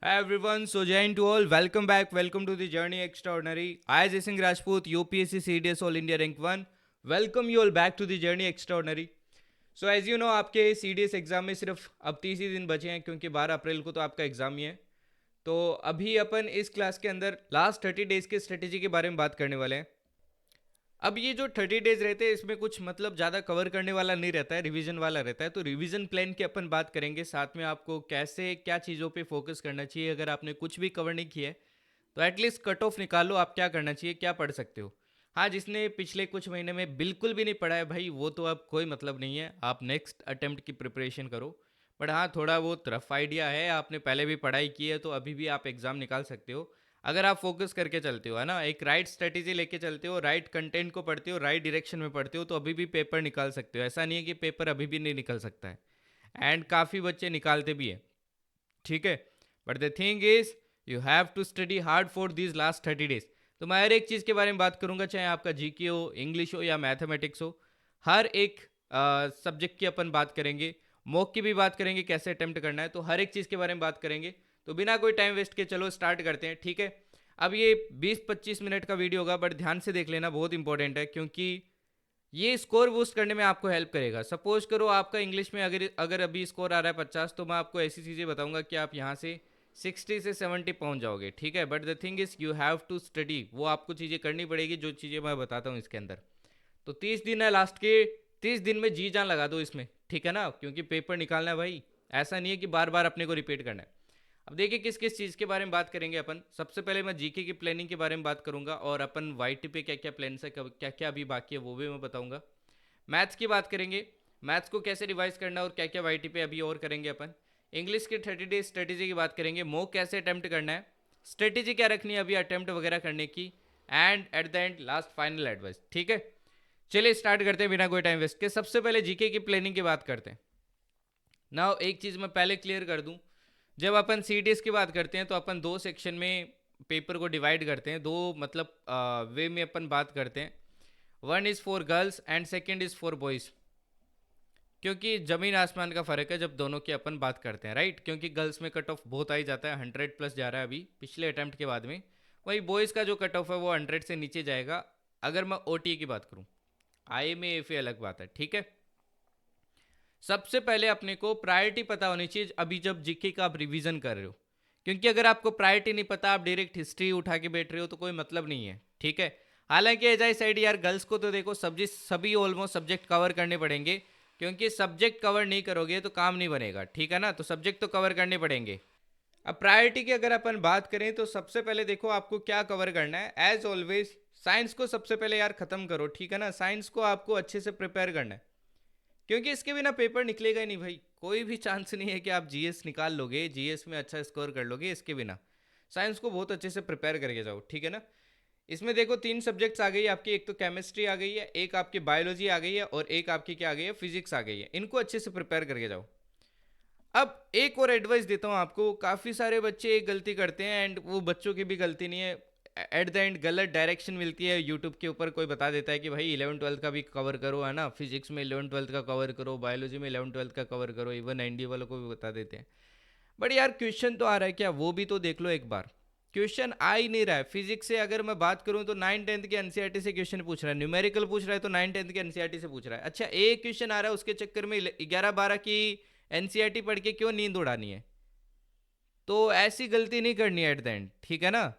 Hi everyone, so Jain to all, welcome back, welcome to the Journey Extraordinary. I, Jai Singh Rajput, UPSC CDS All India Rank 1, welcome you all back to the Journey Extraordinary. So as you know आपके C D S exam में सिर्फ अब 30 ही दिन बचे हैं क्योंकि 12 अप्रैल को तो आपका एग्ज़ाम ही है। तो अभी अपन इस क्लास के अंदर लास्ट 30 डेज़ के स्ट्रेटेजी के बारे में बात करने वाले हैं। अब ये जो 30 डेज रहते हैं इसमें कुछ मतलब ज़्यादा कवर करने वाला नहीं रहता है, रिवीजन वाला रहता है। तो रिवीजन प्लान की अपन बात करेंगे, साथ में आपको कैसे क्या चीज़ों पे फोकस करना चाहिए। अगर आपने कुछ भी कवर नहीं किया है तो एटलीस्ट कट ऑफ निकालो, आप क्या करना चाहिए, क्या पढ़ सकते हो। हाँ, जिसने पिछले कुछ महीने में बिल्कुल भी नहीं पढ़ा है भाई, वो तो अब कोई मतलब नहीं है, आप नेक्स्ट अटेम्प्ट की प्रिपरेशन करो। बट हाँ, थोड़ा बहुत रफ आइडिया है, आपने पहले भी पढ़ाई की है तो अभी भी आप एग्ज़ाम निकाल सकते हो। अगर आप फोकस करके चलते हो, है ना, एक राइट स्ट्रेटेजी लेके चलते हो, राइट कंटेंट को पढ़ते हो, राइट डायरेक्शन में पढ़ते हो, तो अभी भी पेपर निकाल सकते हो। ऐसा नहीं है कि पेपर अभी भी नहीं निकल सकता है, एंड काफ़ी बच्चे निकालते भी है। ठीक है, but the thing is you have to study hard for these last 30 days. तो मैं हर एक चीज़ के बारे में बात करूंगा, चाहे आपका जीके हो, इंग्लिश हो या मैथमेटिक्स हो। हर एक सब्जेक्ट की अपन बात करेंगे, मॉक की भी बात करेंगे, कैसे अटेम्प्ट करना है, तो हर एक चीज़ के बारे में बात करेंगे। तो बिना कोई टाइम वेस्ट के चलो स्टार्ट करते हैं, ठीक है। अब ये 20-25 मिनट का वीडियो होगा, बट ध्यान से देख लेना, बहुत इंपॉर्टेंट है, क्योंकि ये स्कोर बूस्ट करने में आपको हेल्प करेगा। सपोज करो आपका इंग्लिश में अगर अगर अभी स्कोर आ रहा है 50, तो मैं आपको ऐसी चीज़ें बताऊंगा कि आप यहाँ से 60 से 70 पहुँच जाओगे, ठीक है। But the thing is you have to study, वो आपको चीज़ें करनी पड़ेगी जो चीज़ें मैं बताता हूँ इसके अंदर। तो 30 दिन है लास्ट के, 30 दिन में जी जान लगा दो इसमें, ठीक है ना, क्योंकि पेपर निकालना है भाई। ऐसा नहीं है कि बार बार अपने को रिपीट करना है। अब देखिए किस किस चीज़ के बारे में बात करेंगे अपन। सबसे पहले मैं जीके की प्लानिंग के बारे में बात करूंगा, और अपन वाईटी पे क्या क्या प्लान है, क्या क्या अभी बाकी है, वो भी मैं बताऊंगा। मैथ्स की बात करेंगे, मैथ्स को कैसे रिवाइज करना और क्या क्या वाईटी पे अभी और करेंगे अपन। इंग्लिश के 30 डेज स्ट्रेटेजी की बात करेंगे, मॉक कैसे अटेम्प्ट करना है, स्ट्रेटेजी क्या रखनी है अभी अटेम्प्ट वगैरह करने की, and at the end last final advice, ठीक है। चलिए स्टार्ट करते हैं बिना कोई टाइम वेस्ट के। सबसे पहले जीके की प्लानिंग की बात करते हैं। नाउ एक चीज़ मैं पहले क्लियर कर दूं, जब अपन सी की बात करते हैं तो अपन दो सेक्शन में पेपर को डिवाइड करते हैं, दो मतलब वे में अपन बात करते हैं। One is for girls and second is for boys, क्योंकि ज़मीन आसमान का फ़र्क है जब दोनों की अपन बात करते हैं, राइट। क्योंकि गर्ल्स में कट ऑफ बहुत आ ही जाता है, 100+ जा रहा है अभी पिछले अटैम्प्ट के बाद में। वही बॉयज़ का जो कट ऑफ है वो 100 से नीचे जाएगा, अगर मैं ओ की बात करूँ। आई में एफ अलग बात है, ठीक है। सबसे पहले अपने को प्रायोरिटी पता होनी चाहिए अभी जब जीके का आप रिवीजन कर रहे हो, क्योंकि अगर आपको प्रायोरिटी नहीं पता, आप डायरेक्ट हिस्ट्री उठा के बैठ रहे हो तो कोई मतलब नहीं है, ठीक है। हालांकि एज आई साइड यार, गर्ल्स को तो देखो सब्जी सभी ऑलमोस्ट सब्जेक्ट कवर करने पड़ेंगे, क्योंकि सब्जेक्ट कवर नहीं करोगे तो काम नहीं बनेगा, ठीक है ना। तो सब्जेक्ट तो कवर करने पड़ेंगे। अब प्रायोरिटी की अगर अपन बात करें तो सबसे पहले देखो आपको क्या कवर करना है। एज ऑलवेज साइंस को सबसे पहले यार खत्म करो, ठीक है ना। साइंस को आपको अच्छे से प्रिपेयर करना है, क्योंकि इसके बिना पेपर निकलेगा ही नहीं भाई। कोई भी चांस नहीं है कि आप जीएस निकाल लोगे, जीएस में अच्छा स्कोर कर लोगे इसके बिना। साइंस को बहुत अच्छे से प्रिपेयर करके जाओ, ठीक है ना। इसमें देखो 3 सब्जेक्ट्स आ गई आपकी, एक तो केमिस्ट्री आ गई है, एक आपकी बायोलॉजी आ गई है, और एक आपकी क्या आ गई है, फिजिक्स आ गई है। इनको अच्छे से प्रिपेयर करके जाओ। अब एक और एडवाइस देता हूँ आपको, काफ़ी सारे बच्चे एक गलती करते हैं, एंड वो बच्चों की भी गलती नहीं है। एट द एंड गलत डायरेक्शन मिलती है, यूट्यूब के ऊपर कोई बता देता है कि भाई 11-12 का भी कवर करो, है ना, फिजिक्स में 11-12 का कवर करो, बायोलॉजी में 11-12 का कवर करो, इवन एनडी वालों को भी बता देते हैं। बट यार क्वेश्चन तो आ रहा है क्या, वो भी तो देख लो एक बार। क्वेश्चन आ ही नहीं रहा है। फिजिक्स से अगर मैं बात करूं तो 9-10 के एनसीईआरटी से क्वेश्चन पूछ रहा है, न्यूमेरिकल पूछ रहा है तो 9-10 के एनसीईआरटी से पूछ रहा है। अच्छा, एक क्वेश्चन आ रहा है उसके चक्कर में 11-12 की एनसीईआरटी पढ़ के क्यों नींद उड़ानी है। तो ऐसी गलती नहीं करनी है एट द एंड, ठीक है ना।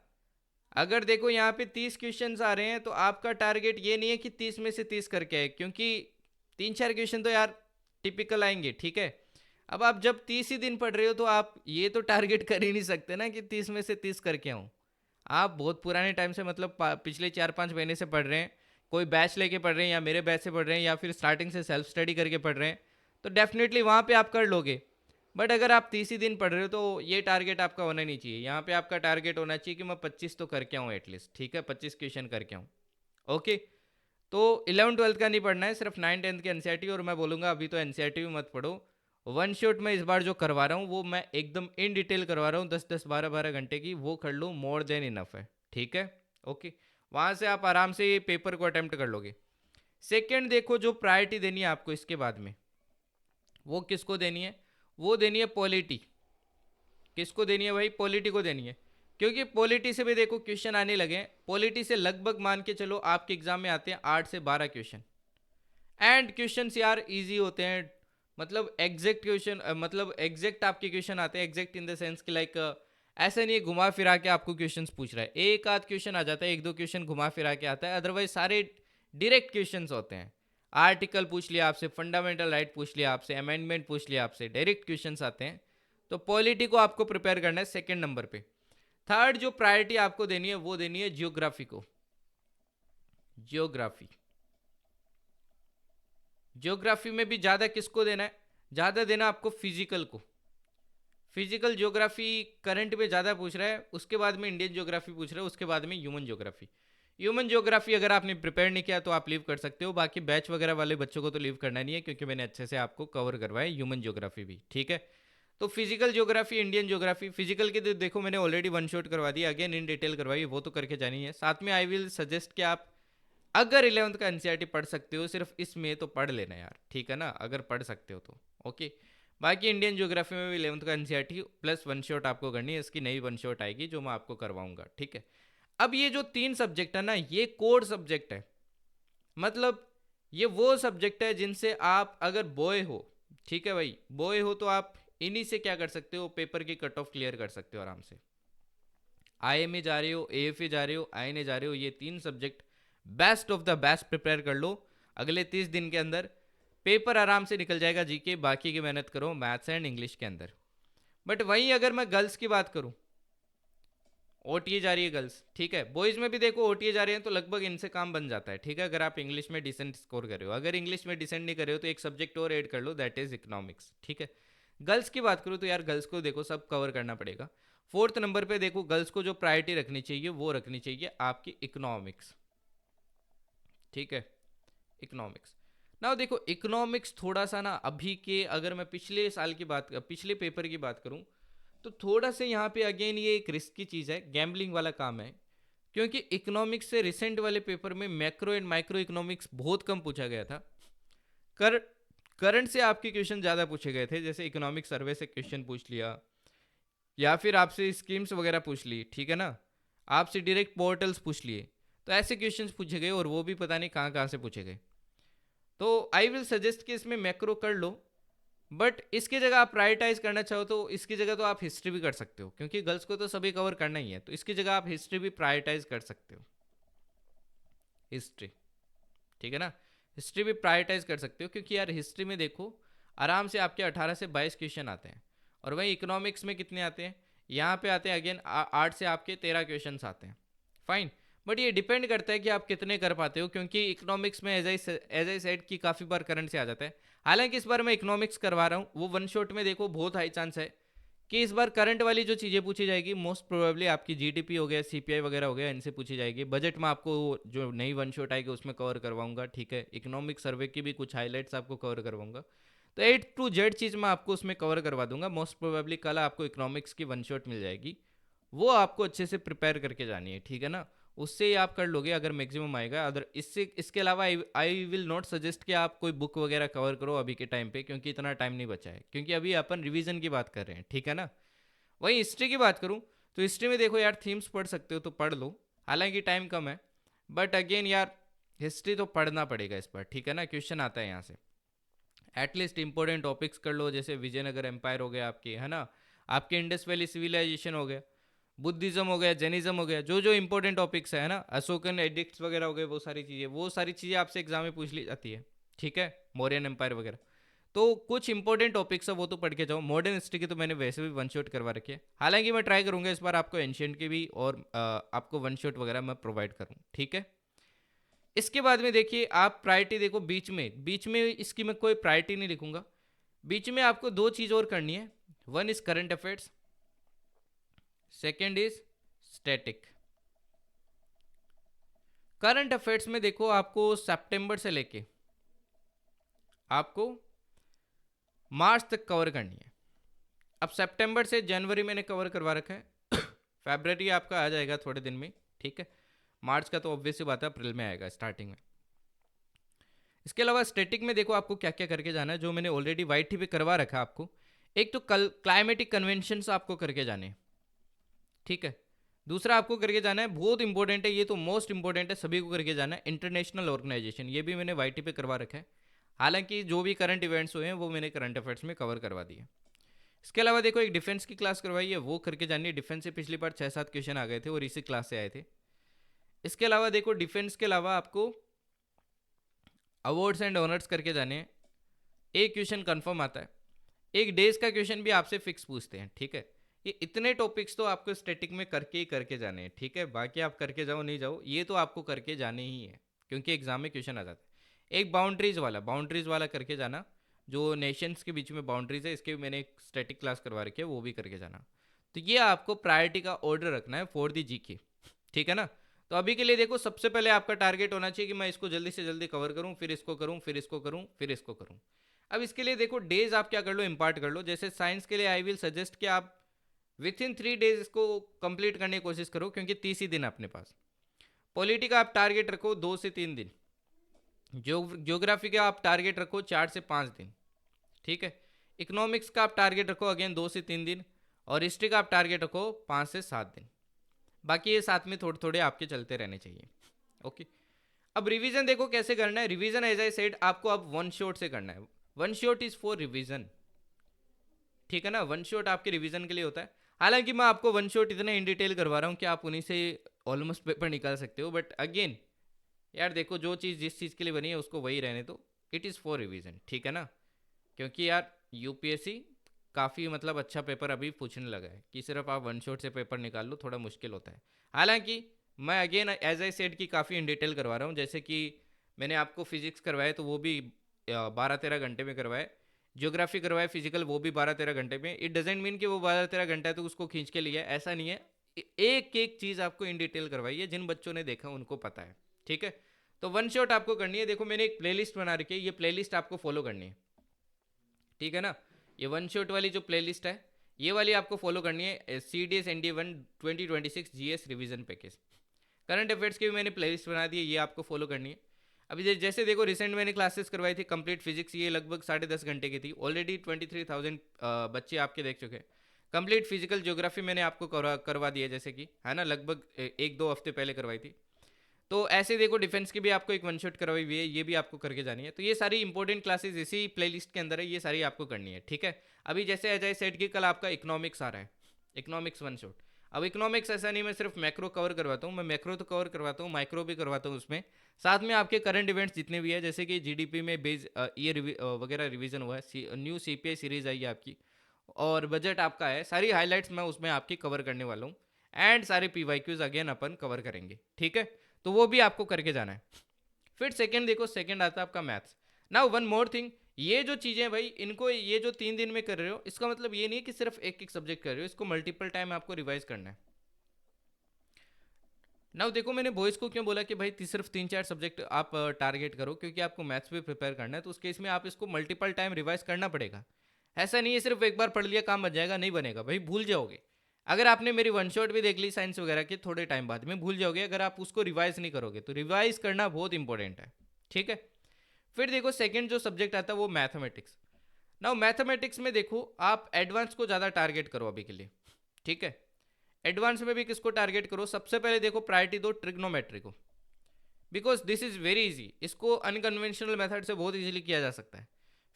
अगर देखो यहाँ पे 30 क्वेश्चन आ रहे हैं तो आपका टारगेट ये नहीं है कि 30 में से 30 करके आए, क्योंकि 3-4 क्वेश्चन तो यार टिपिकल आएंगे, ठीक है। अब आप जब 30 ही दिन पढ़ रहे हो तो आप ये तो टारगेट कर ही नहीं सकते ना कि 30 में से 30 करके आऊँ। आप बहुत पुराने टाइम से मतलब पिछले 4-5 महीने से पढ़ रहे हैं, कोई बैच लेके पढ़ रहे हैं, या मेरे बैच से पढ़ रहे हैं, या फिर स्टार्टिंग से सेल्फ स्टडी करके पढ़ रहे हैं, तो डेफिनेटली वहाँ पे आप कर लोगे। बट अगर आप 30 ही दिन पढ़ रहे हो तो ये टारगेट आपका होना नहीं चाहिए। यहाँ पे आपका टारगेट होना चाहिए कि मैं 25 तो करके आऊँ एटलीस्ट, ठीक है, 25 क्वेश्चन करके आऊँ। ओके। तो 11-12 का नहीं पढ़ना है, सिर्फ 9-10 के एनसीईआरटी। और मैं बोलूँगा अभी तो एनसीईआरटी भी मत पढ़ो, वन शॉट में इस बार जो करवा रहा हूँ वो मैं एकदम इन डिटेल करवा रहा हूँ, 10-10 12-12 घंटे की, वो कर लो, मोर देन इनफ है, ठीक है। ओके, वहाँ से आप आराम से ये पेपर को अटेम्प्ट कर लोगे। सेकेंड देखो, जो प्रायोरिटी देनी है आपको इसके बाद में, वो किसको देनी है, वो देनी है पॉलिटी। किसको देनी है भाई? पॉलिटी को देनी है, क्योंकि पॉलिटी से भी देखो क्वेश्चन आने लगे हैं। पॉलिटी से लगभग मान के चलो आपके एग्जाम में आते हैं 8 से 12 क्वेश्चन, एंड क्वेश्चन यार इजी होते हैं, मतलब एग्जैक्ट क्वेश्चन, मतलब एग्जैक्ट आपके क्वेश्चन आते हैं, एग्जैक्ट इन द सेंस कि लाइक ऐसा नहीं है घुमा फिरा के आपको क्वेश्चंस पूछ रहा है, एक आध क्वेश्चन आ जाता है, एक दो क्वेश्चन घुमा फिरा के आता है, अदरवाइज सारे डायरेक्ट क्वेश्चंस होते हैं। आर्टिकल पूछ लिया आपसे, फंडामेंटल राइट पूछ लिया आपसे, अमेंडमेंट पूछ लिया आपसे, डायरेक्ट क्वेश्चंस आते हैं। तो पॉलिटी को आपको प्रिपेयर करना है सेकेंड नंबर पे। थर्ड जो प्रायोरिटी आपको देनी है वो देनी है जियोग्राफी को। जियोग्राफी, ज्योग्राफी में भी ज़्यादा किसको देना है? ज़्यादा देना आपको फिजिकल को। फिजिकल ज्योग्राफी करंट में ज़्यादा पूछ रहा है, उसके बाद में इंडियन ज्योग्राफी पूछ रहा है, उसके बाद में ह्यूमन ज्योग्राफी। ह्यूमन ज्योग्राफी अगर आपने प्रिपेयर नहीं किया तो आप लीव कर सकते हो, बाकी बैच वगैरह वाले बच्चों को तो लीव करना नहीं है, क्योंकि मैंने अच्छे से आपको कवर करवाया ह्यूमन ज्योग्राफी भी, ठीक है। तो physical geography, Indian geography, physical के देखो मैंने ऑलरेडी वन शॉट करवा दिया, अगेन इन डिटेल करवाई, वो तो करके जानी है। साथ में आई विल सजेस्ट कि आप अगर 11th का एनसीईआरटी पढ़ सकते हो सिर्फ इसमें तो पढ़ लेना यार, ठीक है ना, अगर पढ़ सकते हो तो ओके। बाकी इंडियन ज्योग्राफी में भी 11th का एनसीईआरटी प्लस वन शॉट आपको करनी है, इसकी नई वन शॉट आएगी जो मैं आपको करवाऊंगा, ठीक है। अब ये जो 3 सब्जेक्ट है ना, ये कोर सब्जेक्ट है, मतलब ये वो सब्जेक्ट है जिनसे आप अगर बॉय हो, ठीक है भाई, बॉय हो तो आप इन्हीं से क्या कर सकते हो, पेपर की कट ऑफ क्लियर कर सकते हो आराम से। आईएमए जा रहे हो, एएफए जा रहे हो, आईएनए जा रहे हो, ये 3 subject best of the best prepare कर लो। अगले 30 दिन के अंदर पेपर आराम से निकल जाएगा जीके, बाकी की मेहनत करो मैथ्स एंड इंग्लिश के अंदर। बट वहीं अगर मैं गर्ल्स की बात करूं, ओटीए जा रही है गर्ल्स, ठीक है, बॉयज़ में भी देखो ओटीए जा रहे हैं, तो लगभग इनसे काम बन जाता है, ठीक है, अगर आप इंग्लिश में डिसेंट स्कोर कर रहे हो। अगर इंग्लिश में डिसेंट नहीं कर रहे हो तो एक सब्जेक्ट और ऐड कर लो, दैट इज इकोनॉमिक्स, ठीक है। गर्ल्स की बात करूँ तो यार गर्ल्स को देखो सब कवर करना पड़ेगा। फोर्थ नंबर पे देखो गर्ल्स को जो प्रायोरिटी रखनी चाहिए वो रखनी चाहिए आपकी इकोनॉमिक्स, ठीक है, इकोनॉमिक्स। ना देखो इकोनॉमिक्स थोड़ा सा ना अभी के, अगर मैं पिछले साल की बात, पिछले पेपर की बात करूं, तो थोड़ा से यहाँ पे अगेन ये एक रिस्क की चीज़ है, गैम्बलिंग वाला काम है, क्योंकि इकोनॉमिक्स से रिसेंट वाले पेपर में मैक्रो एंड माइक्रो इकोनॉमिक्स बहुत कम पूछा गया था। कर करंट से आपके क्वेश्चन ज़्यादा पूछे गए थे, जैसे इकोनॉमिक सर्वे से क्वेश्चन पूछ लिया, या फिर आपसे स्कीम्स वगैरह पूछ ली, ठीक है ना, आपसे डायरेक्ट पोर्टल्स पूछ लिए, तो ऐसे क्वेश्चंस पूछे गए, और वो भी पता नहीं कहाँ कहाँ से पूछे गए। तो आई विल सजेस्ट कि इसमें मैक्रो कर लो, बट इसकी जगह आप प्रायोरिटाइज करना चाहो तो इसकी जगह तो आप हिस्ट्री भी कर सकते हो, क्योंकि गर्ल्स को तो सभी कवर करना ही है, तो इसकी जगह आप हिस्ट्री भी प्रायोरिटाइज कर सकते हो, हिस्ट्री, ठीक है ना, हिस्ट्री भी प्रायोरिटाइज कर सकते हो, क्योंकि यार हिस्ट्री में देखो आराम से आपके 18 से 22 क्वेश्चन आते हैं, और वहीं इकोनॉमिक्स में कितने आते हैं, यहाँ पे आते हैं अगेन 8 से आपके 13 क्वेश्चन आते हैं, फाइन। बट ये डिपेंड करता है कि आप कितने कर पाते हो, क्योंकि इकोनॉमिक्स में एज आई सेड की काफ़ी बार करंट से आ जाता है। हालांकि इस बार मैं इकोनॉमिक्स करवा रहा हूँ, वो वन शॉट में देखो बहुत हाई चांस है कि इस बार करंट वाली जो चीज़ें पूछी जाएगी मोस्ट प्रोबेबली आपकी जीडीपी हो गया, सीपीआई वगैरह हो गया, इनसे पूछी जाएगी। बजट में आपको जो नई वन शॉट आएगी उसमें कवर करवाऊंगा, ठीक है, इकोनॉमिक सर्वे की भी कुछ हाईलाइट्स आपको कवर करवाऊंगा, तो A to Z चीज़ मैं आपको उसमें कवर करवा दूंगा। मोस्ट प्रोबेबली कल आपको इकोनॉमिक्स की वन शॉट मिल जाएगी, वो आपको अच्छे से प्रिपेयर करके जानी है, ठीक है ना, उससे ही आप कर लोगे अगर मैक्सिमम आएगा। अदर इससे इसके अलावा आई विल नॉट सजेस्ट कि आप कोई बुक वगैरह कवर करो अभी के टाइम पे, क्योंकि इतना टाइम नहीं बचा है, क्योंकि अभी अपन रिवीजन की बात कर रहे हैं, ठीक है ना। वहीं हिस्ट्री की बात करूँ तो हिस्ट्री में देखो यार थीम्स पढ़ सकते हो तो पढ़ लो, हालांकि टाइम कम है, बट अगेन यार हिस्ट्री तो पढ़ना पड़ेगा इस बार, ठीक है ना, क्वेश्चन आता है यहाँ से। एटलीस्ट इंपॉर्टेंट टॉपिक्स कर लो, जैसे विजयनगर एम्पायर हो गया आपके, है ना, आपके इंडस वैली सिविलाइजेशन हो गया, बुद्धिज्म हो गया, जैनिज्म हो गया, जो जो इंपॉर्टेंट टॉपिक्स है ना, अशोकन एडिक्ट्स वगैरह हो गए, वो सारी चीज़ें आपसे एग्जाम में पूछ ली जाती है, ठीक है, मौर्यन एम्पायर वगैरह। तो कुछ इंपॉर्टेंट टॉपिक्स है वो तो पढ़ के जाओ। मॉडर्न हिस्ट्री की तो मैंने वैसे भी वन शॉट करवा रखी है, हालांकि मैं ट्राई करूंगा इस बार आपको एंशियंट की भी और आपको वन शॉट वगैरह मैं प्रोवाइड करूँ, ठीक है। इसके बाद में देखिए आप प्रायोरिटी देखो, बीच में इसकी मैं कोई प्रायोरिटी नहीं लिखूंगा, बीच में आपको 2 चीज़ और करनी है, one is current affairs, second is static. Current affairs में देखो आपको सितंबर से लेके आपको मार्च तक कवर करनी है। अब सितंबर से जनवरी मैंने कवर करवा रखा है फरवरी आपका आ जाएगा थोड़े दिन में, ठीक है, मार्च का तो ऑब्वियस सी बात है अप्रैल में आएगा स्टार्टिंग में। इसके अलावा स्टैटिक में देखो आपको क्या क्या करके जाना है, जो मैंने ऑलरेडी वाईटी पे करवा रखा है आपको। एक तो कल क्लाइमेटिक कन्वेंशंस आपको करके जाने हैं, ठीक है। दूसरा आपको करके जाना है, बहुत इंपॉर्टेंट है, ये तो मोस्ट इंपॉर्टेंट है, सभी को करके जाना है, इंटरनेशनल ऑर्गेनाइजेशन। ये भी मैंने वाईटी पे करवा रखा है, हालांकि जो भी करंट इवेंट्स हुए हैं वो मैंने करंट अफेयर्स में कवर करवा दिए। इसके अलावा देखो एक डिफेंस की क्लास करवाई है, वो करके जानी है। डिफेंस से पिछली बार 6-7 क्वेश्चन आ गए थे और इसी क्लास से आए थे। इसके अलावा देखो डिफेंस के अलावा आपको अवार्ड्स एंड ऑनर्स करके जाने हैं। एक क्वेश्चन कंफर्म आता है, एक डेज का क्वेश्चन भी आपसे फिक्स पूछते हैं, ठीक है। ये इतने टॉपिक्स तो आपको स्टैटिक में करके ही करके जाने हैं, ठीक है। बाकी आप करके जाओ नहीं जाओ, ये तो आपको करके जाने ही है, क्योंकि एग्जाम में क्वेश्चन आ जाता है। एक बाउंड्रीज वाला करके जाना, जो नेशंस के बीच में बाउंड्रीज है, इसके भी मैंने एक स्टैटिक क्लास करवा रखी है, वो भी करके जाना। तो ये आपको प्रायोरिटी का ऑर्डर रखना है फॉर दी जीके, ठीक है ना। तो अभी के लिए देखो सबसे पहले आपका टारगेट होना चाहिए कि मैं इसको जल्दी से जल्दी कवर करूं, फिर इसको करूं, फिर इसको करूं, फिर इसको करूं। अब इसके लिए देखो डेज आप क्या कर लो, इंपार्ट कर लो। जैसे साइंस के लिए आई विल सजेस्ट कि आप विथ इन 3 डेज इसको कंप्लीट करने की कोशिश करो, क्योंकि 30 ही दिन अपने पास। पॉलिटी का आप टारगेट रखो 2 से 3 दिन। ज्योग्राफी का आप टारगेट रखो 4 से 5 दिन, ठीक है। इकोनॉमिक्स का आप टारगेट रखो अगेन 2 से 3 दिन, और हिस्ट्री का आप टारगेट रखो 5 से 7 दिन। बाकी ये साथ में थोड़े थोड़े आपके चलते रहने चाहिए, ओके। अब रिवीजन देखो कैसे करना है। रिवीजन एज आई सेड आपको अब वन शॉट से करना है। One shot is for revision, ठीक है ना। वन शॉट आपके रिवीजन के लिए होता है। हालांकि मैं आपको वन शॉट इतना इन डिटेल करवा रहा हूँ कि आप उन्हीं से ऑलमोस्ट पेपर निकाल सकते हो, बट अगेन यार देखो जो चीज़ जिस चीज़ के लिए बनी है उसको वही रहने दो। इट इज़ फॉर रिवीजन, ठीक है ना। क्योंकि यार यूपीएससी काफ़ी मतलब अच्छा पेपर अभी पूछने लगा है कि सिर्फ आप वन शॉट से पेपर निकाल लो, थोड़ा मुश्किल होता है। हालांकि मैं अगेन एज आई सेड की काफ़ी इन डिटेल करवा रहा हूँ। जैसे कि मैंने आपको फिजिक्स करवाए तो वो भी 12-13 घंटे में करवाए। ज्योग्राफी करवाए फिजिकल, वो भी 12-13 घंटे में। इट डजेंट मीन कि वो 12-13 घंटा है तो उसको खींच के लिया, ऐसा नहीं है। एक एक चीज़ आपको इन डिटेल करवाई है, जिन बच्चों ने देखा उनको पता है, ठीक है। तो वन शॉट आपको करनी है। देखो मैंने एक प्लेलिस्ट बना रखी है, ये प्लेलिस्ट आपको फॉलो करनी है, ठीक है ना। ये वन शॉट वाली जो प्लेलिस्ट है ये वाली आपको फॉलो करनी है। C D S and 2026 G S revision package, current affairs की भी मैंने प्लेलिस्ट बना दी है, ये आपको फॉलो करनी है। अभी जैसे देखो रिसेंट मैंने क्लासेस करवाई थी कंप्लीट फिजिक्स, ये लगभग 10.5 घंटे की थी। ऑलरेडी 23,000 बच्चे आपके देख चुके हैं। कंप्लीट फिजिकल ज्योग्राफी मैंने आपको करवा दी है, जैसे कि है ना, लगभग 1-2 हफ्ते पहले करवाई थी। तो ऐसे देखो डिफेंस की भी आपको एक वन शॉट करवाई हुई है, ये भी आपको करके जानी है। तो ये सारी इंपॉर्टेंट क्लासेस इसी प्लेलिस्ट के अंदर है, ये सारी आपको करनी है, ठीक है। अभी जैसे अजय सेट की कल आपका इकोनॉमिक्स आ रहा है, इकोनॉमिक्स वन शॉट। अब इकोनॉमिक्स ऐसा नहीं मैं सिर्फ मैक्रो कवर करवाता हूँ, मैं मैक्रो तो कवर करवाता हूँ, माइक्रो भी करवाता हूँ उसमें। साथ में आपके करंट इवेंट्स जितने भी है, जैसे कि जीडीपी में बेस ये वगैरह रिवीजन हुआ है, न्यू सीपीआई सीरीज आई है आपकी, और बजट आपका है, सारी हाईलाइट्स मैं उसमें आपकी कवर करने वाला हूँ। एंड सारे पीवाईक्यूज अगेन अपन कवर करेंगे, ठीक है। तो वो भी आपको करके जाना है। फिर सेकंड देखो, सेकंड आता है आपका maths. Now one more thing, ये जो चीज़ें भाई इनको ये जो 3 दिन में कर रहे हो, इसका मतलब ये नहीं है कि सिर्फ एक एक सब्जेक्ट कर रहे हो, इसको मल्टीपल टाइम आपको रिवाइज करना है। नाउ देखो मैंने बॉयज़ को क्यों बोला कि भाई सिर्फ 3-4 सब्जेक्ट आप टारगेट करो, क्योंकि आपको मैथ्स भी प्रिपेयर करना है। तो उस केस में आप इसको मल्टीपल टाइम रिवाइज करना पड़ेगा। ऐसा नहीं है सिर्फ एक बार पढ़ लिया काम बन जाएगा, नहीं बनेगा भाई, भूल जाओगे। अगर आपने मेरी वन शॉट भी देख ली साइंस वगैरह की, थोड़े टाइम बाद में भूल जाओगे अगर आप उसको रिवाइज नहीं करोगे। तो रिवाइज करना बहुत इंपॉर्टेंट है, ठीक है। फिर देखो सेकंड जो सब्जेक्ट आता है वो मैथमेटिक्स। नाउ मैथमेटिक्स में देखो आप एडवांस को ज़्यादा टारगेट करो अभी के लिए, ठीक है। एडवांस में भी किसको टारगेट करो, सबसे पहले देखो प्रायोरिटी दो ट्रिग्नोमेट्री को, because this is very easy. इसको अनकन्वेंशनल मेथड से बहुत इजीली किया जा सकता है।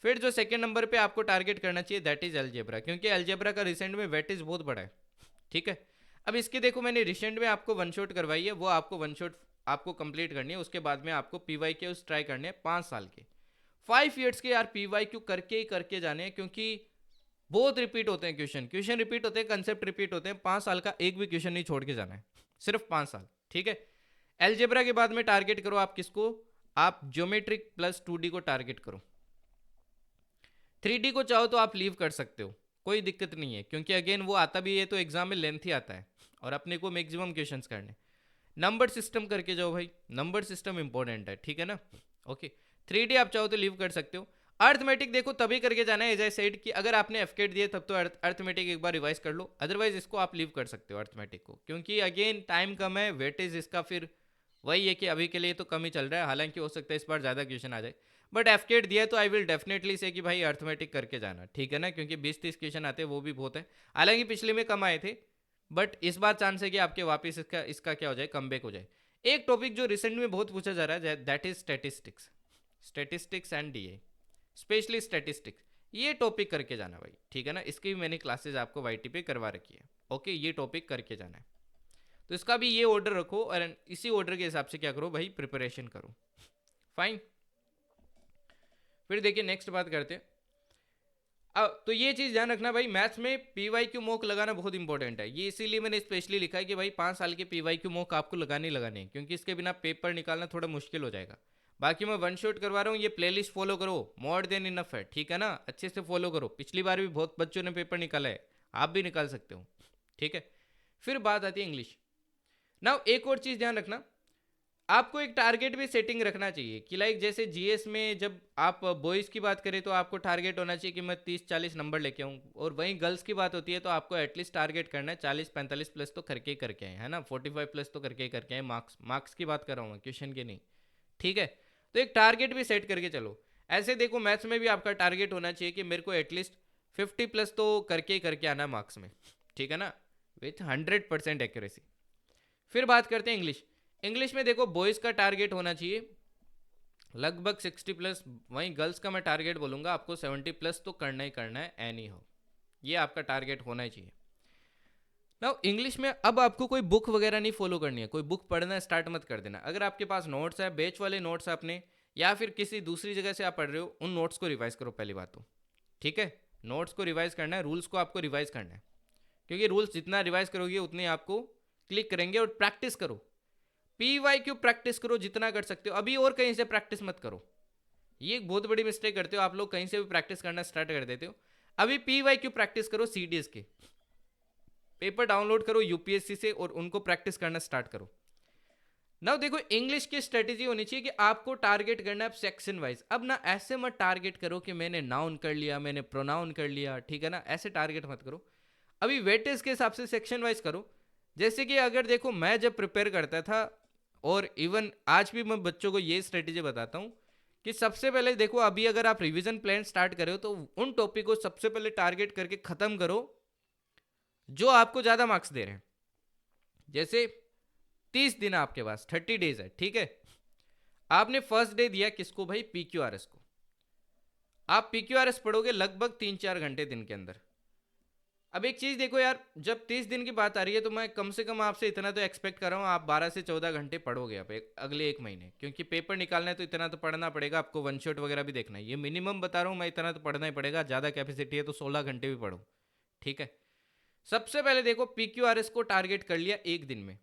फिर जो सेकंड नंबर पे आपको टारगेट करना चाहिए दैट इज अलजेब्रा, क्योंकि अलजेब्रा का रिसेंट में वेटेज बहुत बड़ा है, ठीक है। अब इसके देखो मैंने रिसेंट में आपको वन शॉट करवाई है, वो आपको वन शॉट आपको कंप्लीट करनी है। उसके बाद में आपको पीवाई के ट्राई करने हैं 5 साल के, 5 ईयर्स के यार पीवाई क्यू करके ही करके जाने हैं, क्योंकि बहुत रिपीट होते हैं क्वेश्चन, क्वेश्चन रिपीट होते हैं, कंसेप्ट रिपीट होते हैं। 5 साल का एक भी क्वेश्चन नहीं छोड़ के जाना है, सिर्फ 5 साल, ठीक है। एलजेब्रा के बाद में टारगेट करो आप किसको, आप ज्योमेट्रिक प्लस 2D को टारगेट करो। 3D को चाहो तो आप लीव कर सकते हो, कोई दिक्कत नहीं है, क्योंकि अगेन वो आता भी है तो एग्जाम में लेंथ ही आता है, और अपने को मैक्सिमम क्वेश्चंस करने। नंबर सिस्टम करके जाओ भाई, नंबर सिस्टम इंपॉर्टेंट है, ठीक है ना, ओके। 3D आप चाहो तो लीव कर सकते हो। अर्थमेटिक देखो तभी करके जाना है एज आई सेड कि अगर आपने एफकेट दिए तब तो अर्थमेटिक एक बार रिवाइज कर लो, अदरवाइज इसको आप लीव कर सकते हो अर्थमेटिक को, क्योंकि अगेन टाइम कम है, वेटेज इसका फिर वही है कि अभी के लिए तो कम ही चल रहा है। हालांकि हो सकता है इस बार ज़्यादा क्वेश्चन आ जाए, बट एफकेट दिया है तो आई विल डेफिनेटली से कि भाई अर्थमेटिक करके जाना, ठीक है ना, क्योंकि 20-30 क्वेश्चन आते हैं वो भी बहुत है। हालांकि पिछले में कम आए थे, बट इस बार चांस है कि आपके वापस इसका इसका क्या हो जाए, कमबैक हो जाए। एक टॉपिक जो रिसेंट में बहुत पूछा जा रहा है that is statistics, statistics and DA, specially statistics. ये टॉपिक करके जाना भाई, ठीक है ना, इसकी भी मैंने क्लासेज आपको वाईटी पे करवा रखी है। ओके, ये टॉपिक करके जाना है, तो इसका भी ये ऑर्डर रखो और इसी ऑर्डर के हिसाब से क्या करो भाई, प्रिपरेशन करो। फाइन, फिर देखिए नेक्स्ट बात करते हैं। अब तो ये चीज़ ध्यान रखना भाई, मैथ्स में पीवाई क्यू मॉक लगाना बहुत इंपॉर्टेंट है। ये इसीलिए मैंने स्पेशली लिखा है कि भाई 5 साल के पीवाई क्यू मॉक आपको लगाने ही लगाने हैं, क्योंकि इसके बिना पेपर निकालना थोड़ा मुश्किल हो जाएगा। बाकी मैं वन शॉट करवा रहा हूँ, ये प्लेलिस्ट फॉलो करो, मोर देन इनफ है, ठीक है ना, अच्छे से फॉलो करो। पिछली बार भी बहुत बच्चों ने पेपर निकाला है, आप भी निकाल सकते हो, ठीक है। फिर बात आती है इंग्लिश। नाउ एक और चीज़ ध्यान रखना, आपको एक टारगेट भी सेटिंग रखना चाहिए कि लाइक जैसे जीएस में जब आप बॉयज़ की बात करें तो आपको टारगेट होना चाहिए कि मैं 30-40 नंबर लेके आऊँ, और वहीं गर्ल्स की बात होती है तो आपको एटलीस्ट टारगेट करना है 40-45 प्लस तो करके ही करके आए, है ना, 45 प्लस तो करके ही करके आए। मार्क्स मार्क्स की बात कर रहा हूँ मैं, क्वेश्चन की नहीं, ठीक है। तो एक टारगेट भी सेट करके चलो। ऐसे देखो मैथ्स में भी आपका टारगेट होना चाहिए कि मेरे को एटलीस्ट 50 प्लस तो करके ही करके आना मार्क्स में, ठीक है ना, विथ 100% एक्यूरेसी। फिर बात करते हैं इंग्लिश। इंग्लिश में देखो बॉयज़ का टारगेट होना चाहिए लगभग 60 प्लस, वहीं गर्ल्स का मैं टारगेट बोलूँगा आपको 70 प्लस तो करना ही करना है, एनी हो, ये आपका टारगेट होना ही चाहिए। ना इंग्लिश में अब आपको कोई बुक वगैरह नहीं फॉलो करनी है, कोई बुक पढ़ना स्टार्ट मत कर देना। अगर आपके पास नोट्स है, बैच वाले नोट्स आपने या फिर किसी दूसरी जगह से आप पढ़ रहे हो, उन नोट्स को रिवाइज करो पहली बात तो, ठीक है। नोट्स को रिवाइज करना है, रूल्स को आपको रिवाइज करना है, क्योंकि रूल्स जितना रिवाइज करोगे उतने आपको क्लिक करेंगे। और प्रैक्टिस करो, पी क्यू प्रैक्टिस करो जितना कर सकते हो, अभी और कहीं से प्रैक्टिस मत करो। ये एक बहुत बड़ी मिस्टेक करते हो आप लोग, कहीं से भी प्रैक्टिस करना स्टार्ट कर देते हो। अभी पी प्रैक्टिस करो, सीडीएस के पेपर डाउनलोड करो यूपीएससी से और उनको प्रैक्टिस करना स्टार्ट करो। नाउ देखो इंग्लिश की स्ट्रेटेजी होनी चाहिए कि आपको टारगेट करना है सेक्शन वाइज। अब ना ऐसे मत टारगेट करो कि मैंने नाउन कर लिया, मैंने प्रोनाउन कर लिया, ठीक है ना, ऐसे टारगेट मत करो। अभी वेटेज के हिसाब से सेक्शन वाइज करो। जैसे कि अगर देखो मैं जब प्रिपेयर करता था, और इवन आज भी मैं बच्चों को ये स्ट्रेटेजी बताता हूँ कि सबसे पहले देखो, अभी अगर आप रिवीजन प्लान स्टार्ट करो तो उन टॉपिक को सबसे पहले टारगेट करके खत्म करो जो आपको ज़्यादा मार्क्स दे रहे हैं। जैसे 30 दिन आपके पास, 30 डेज है, ठीक है। आपने फर्स्ट डे दिया किसको भाई, पीक्यूआरएस को। आप पीक्यूआरएस पढ़ोगे लगभग 3-4 घंटे दिन के अंदर। अब एक चीज़ देखो यार, जब 30 दिन की बात आ रही है तो मैं कम से कम आपसे इतना तो एक्सपेक्ट कर रहा हूँ, आप 12 से 14 घंटे पढ़ोगे आप अगले 1 महीने, क्योंकि पेपर निकालना है तो इतना तो पढ़ना पड़ेगा आपको, वन शॉट वगैरह भी देखना है। ये मिनिमम बता रहा हूँ मैं, इतना तो पढ़ना ही पड़ेगा। ज़्यादा कैपेसिटी है तो 16 घंटे भी पढ़ो, ठीक है। सबसे पहले देखो पीक्यूआरएस को टारगेट कर लिया एक दिन में,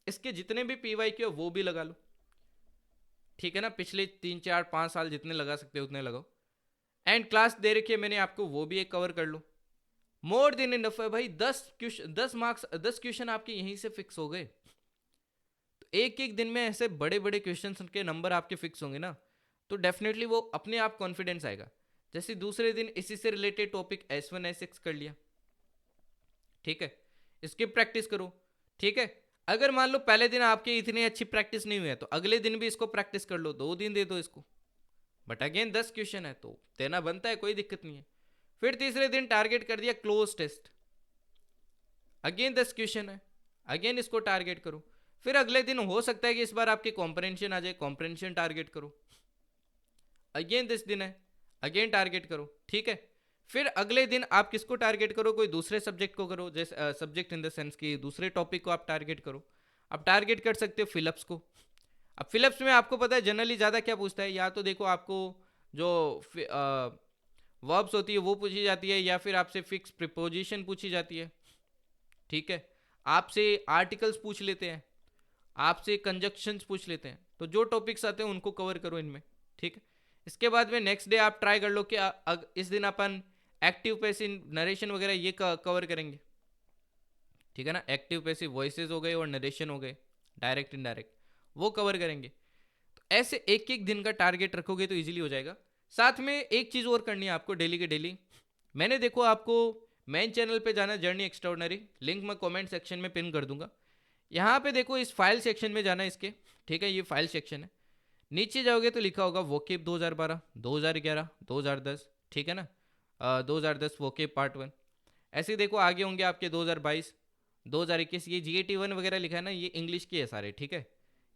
इसके जितने भी पीवाईक्यू वो भी लगा लो, ठीक है ना, पिछले 3-4-5 साल जितने लगा सकते हो उतने लगाओ। एंड क्लास दे रखी है मैंने आपको, वो भी एक कवर कर लो। मोर देन इनफ है भाई, 10 क्वेश्चन, 10 मार्क्स, 10 क्वेश्चन आपके यहीं से फिक्स हो गए। तो एक एक दिन में ऐसे बड़े बड़े क्वेश्चन के नंबर आपके फिक्स होंगे ना, तो डेफिनेटली वो अपने आप कॉन्फिडेंस आएगा। जैसे दूसरे दिन इसी से रिलेटेड टॉपिक S1 S6 कर लिया, ठीक है, इसकी प्रैक्टिस करो, ठीक है। अगर मान लो पहले दिन आपकी इतनी अच्छी प्रैक्टिस नहीं हुई है तो अगले दिन भी इसको प्रैक्टिस कर लो, 2 दिन दे दो इसको। बट अगेन 10 क्वेश्चन है तो देना बनता है, कोई दिक्कत नहीं है। फिर तीसरे दिन टारगेट कर दिया क्लोज टेस्ट, अगेन 10 क्वेश्चन है, अगेन इसको टारगेट करो। फिर अगले दिन हो सकता है कि इस बार आपकी कॉम्प्रहेंशन आ जाए, कॉम्प्रहेंशन टारगेट करो। अगेन 10 दिन है, अगेन टारगेट करो, ठीक है। फिर अगले दिन आप किसको टारगेट करो, कोई दूसरे सब्जेक्ट को करो, जैसे सब्जेक्ट इन द सेंस कि दूसरे टॉपिक को आप टारगेट करो। आप टारगेट कर सकते हो फिलिप्स को। अब फिलिप्स में आपको पता है जनरली ज़्यादा क्या पूछता है, या तो देखो आपको जो वर्ब्स होती है वो पूछी जाती है, या फिर आपसे फिक्स प्रीपोजिशन पूछी जाती है, ठीक है। आपसे आर्टिकल्स पूछ लेते हैं, आपसे कंजक्शंस पूछ लेते हैं। तो जो टॉपिक्स आते हैं उनको कवर करो इनमें, ठीक है। इसके बाद में नेक्स्ट डे आप ट्राई कर लो कि इस दिन अपन एक्टिव पैसिव नरेशन वगैरह ये कवर करेंगे, ठीक है ना। एक्टिव पैसिव वॉइसेस हो गए और नरेशन हो गए, डायरेक्ट इनडायरेक्ट, वो कवर करेंगे। तो ऐसे एक एक दिन का टारगेट रखोगे तो इजीली हो जाएगा। साथ में एक चीज़ और करनी है आपको डेली के डेली। मैंने देखो आपको मेन चैनल पे जाना, जर्नी एक्स्ट्राऑर्डिनरी, लिंक मैं कमेंट सेक्शन में पिन कर दूंगा। यहाँ पे देखो इस फाइल सेक्शन में जाना इसके, ठीक है, ये फाइल सेक्शन है। नीचे जाओगे तो लिखा होगा वोकेब 2012, 2011, 2010, ठीक है ना। 2010 वोकेब पार्ट 1। ऐसे ही देखो आगे होंगे आपके 2022, 2021, ये GAT 1 वगैरह लिखा है ना, ये इंग्लिश के है सारे, ठीक है।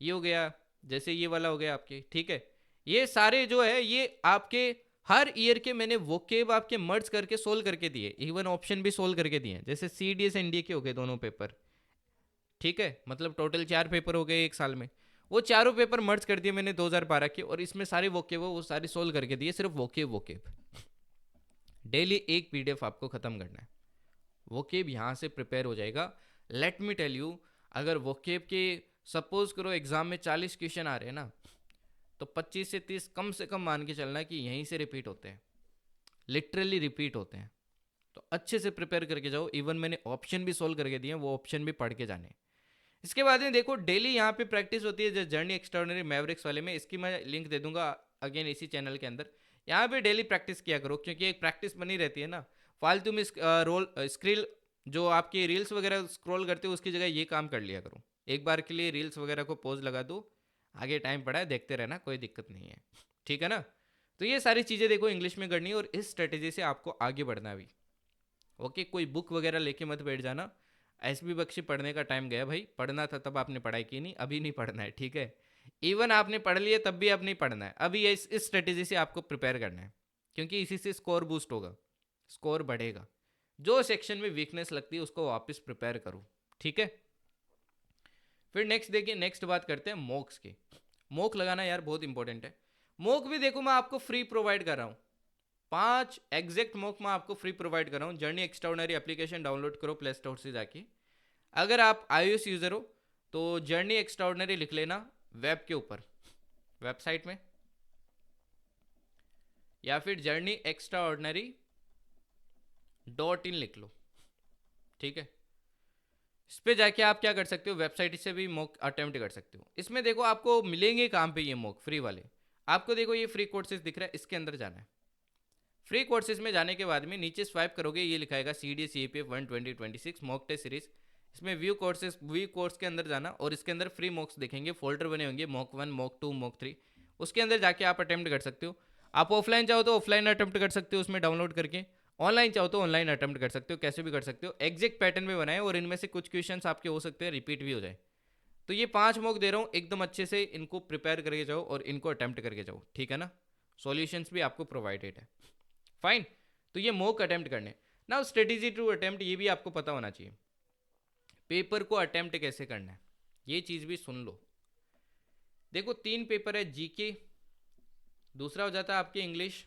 ये हो गया, जैसे ये वाला हो गया आपके, ठीक है। ये सारे जो है ये आपके हर ईयर के मैंने वोकेब आपके मर्ज करके सोल्व करके दिए, इवन ऑप्शन भी सोल्व करके दिए हैं। जैसे CDS NDA के हो गए दोनों पेपर, ठीक है, मतलब टोटल 4 पेपर हो गए एक साल में। वो चारों पेपर मर्ज कर दिए मैंने 2012 के, और इसमें सारे वोकेब वो सारे सोल्व करके दिए, सिर्फ वोकेब वोकेब। डेली एक PDF आपको खत्म करना है, वोकेब यहाँ से प्रिपेयर हो जाएगा। लेट मी टेल यू, अगर वोकेब के सपोज करो एग्जाम में 40 क्वेश्चन आ रहे हैं ना, तो 25 से 30 कम से कम मान के चलना कि यहीं से रिपीट होते हैं, लिटरली रिपीट होते हैं। तो अच्छे से प्रिपेयर करके जाओ, इवन मैंने ऑप्शन भी सोल्व करके दिए हैं, वो ऑप्शन भी पढ़ के जाने। इसके बाद में देखो डेली यहाँ पे प्रैक्टिस होती है, जो जर्नी एक्स्ट्राऑर्डिनरी मैवरिक्स वाले में, इसकी मैं लिंक दे दूंगा अगेन इसी चैनल के अंदर। यहाँ पे डेली प्रैक्टिस किया करो, क्योंकि एक प्रैक्टिस बनी रहती है ना। फालतू में रोल स्क्रील जो आपकी रील्स वगैरह स्क्रॉल करते हो उसकी जगह ये काम कर लिया करो। एक बार के लिए रील्स वगैरह को पॉज लगा दो, आगे टाइम पड़ा है देखते रहना, कोई दिक्कत नहीं है, ठीक है ना। तो ये सारी चीज़ें देखो इंग्लिश में करनी है, और इस स्ट्रेटेजी से आपको आगे बढ़ना भी। ओके, कोई बुक वगैरह लेके मत बैठ जाना। SB बख्शी पढ़ने का टाइम गया भाई, पढ़ना था तब आपने पढ़ाई की नहीं, अभी नहीं पढ़ना है, ठीक है। इवन आपने पढ़ लिया तब भी अब नहीं पढ़ना है, अभी इस स्ट्रेटेजी से आपको प्रिपेयर करना है, क्योंकि इसी से स्कोर बूस्ट होगा, स्कोर बढ़ेगा। जो सेक्शन में वीकनेस लगती है उसको वापस प्रिपेयर करो, ठीक है। फिर नेक्स्ट देखिए, नेक्स्ट बात करते हैं मॉक्स की। मॉक लगाना यार बहुत इंपॉर्टेंट है। मॉक भी देखो मैं आपको फ्री प्रोवाइड कर रहा हूँ, 5 एग्जैक्ट मॉक मैं आपको फ्री प्रोवाइड कर रहा हूँ। जर्नी एक्स्ट्राऑर्डिनरी एप्लीकेशन डाउनलोड करो प्ले स्टोर से जाके। अगर आप iOS यूज़र हो तो जर्नी एक्स्ट्राऑर्डिनरी लिख लेना वेब के ऊपर, वेबसाइट में, या फिर जर्नी extraordinary.in लिख लो, ठीक है। इस पे जाके आप क्या कर सकते हो, वेबसाइट से भी मॉक अटेम्प्ट कर सकते हो। इसमें देखो आपको मिलेंगे काम पे ये मॉक फ्री वाले। आपको देखो ये फ्री कोर्सेज दिख रहा है, इसके अंदर जाना है। फ्री कोर्सेज में जाने के बाद में नीचे स्वाइप करोगे, ये लिखाएगा CDS CAPF 1 2026 mock test series. इसमें व्यू कोर्सेज, व्यू कोर्स के अंदर जाना, और इसके अंदर फ्री मॉक्स दिखेंगे, फोल्डर बने होंगे मॉक 1, मॉक 2, मॉक 3। उसके अंदर जाके आप अटेम्प्ट कर सकते हो। आप ऑफलाइन चाहो तो ऑफलाइन अटेम्प्ट कर सकते हो उसमें डाउनलोड करके, ऑनलाइन चाहो तो ऑनलाइन अटेम्प्ट कर सकते हो, कैसे भी कर सकते हो। एग्जैक्ट पैटर्न में बनाए, और इनमें से कुछ क्वेश्चंस आपके हो सकते हैं रिपीट भी हो जाए। तो ये 5 मॉक दे रहा हूँ, एकदम अच्छे से इनको प्रिपेयर करके जाओ और इनको अटेम्प्ट करके जाओ, ठीक है ना। सॉल्यूशंस भी आपको प्रोवाइडेड है, फाइन। तो ये मॉक अटेम्प्ट करने। ना स्ट्रेटेजी टू अटेम्प्ट ये भी आपको पता होना चाहिए, पेपर को अटेम्प्ट कैसे करना है, ये चीज़ भी सुन लो। देखो 3 पेपर है, GK, दूसरा हो जाता है आपके इंग्लिश,